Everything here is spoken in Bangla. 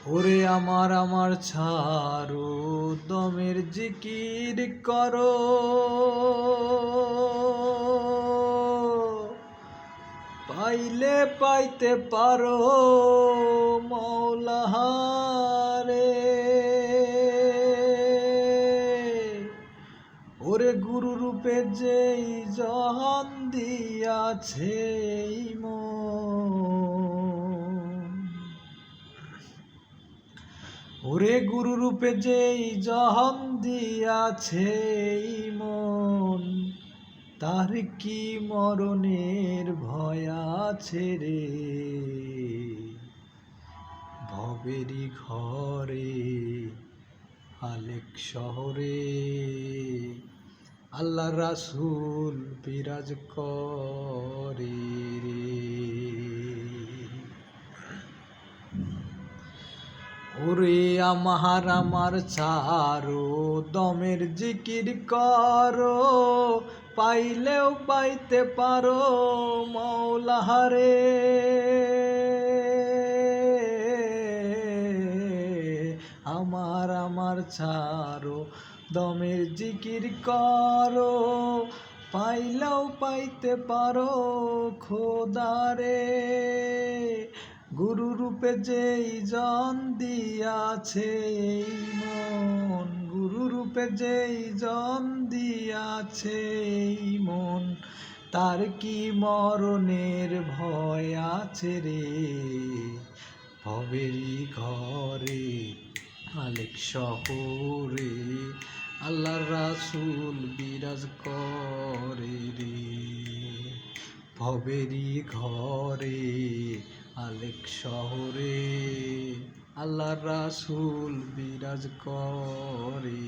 ওরে আমার ছাড়ো দমের জিকির করো, পাইলে পাইতে পারো মৌলাহারে। ওরে গুরু রূপে যেই জহান দিয়াছে মন, ওরে গুরু রূপে যেই জহান দিয়াছে মন, তার কি মরণের ভয় আছে রে। ভবেরই ঘরে আলেক শহরে আল্লাহ রাসূল বিরাজ করে রে। ওরে আমার ছাড়ো দমের জিকির করো, পাইলেও পাইতে পারো মৌলাহারে। আমার ছাড়ো দমের জিকির করো, পাইলেও পাইতে পারো খোদারে। গুরু রূপে যেই জন দিয়াছে মন, গুরু রূপে যেই জন দিয়াছে মন, তার কি মরণের ভয় আছে রে। ভবেরই ঘরে আলেক শহরে আল্লাহ রাসূল বিরাজ করে রে। ভবেরই ঘরে আলেক শহরে আল্লাহ রাসূল বিরাজ করে।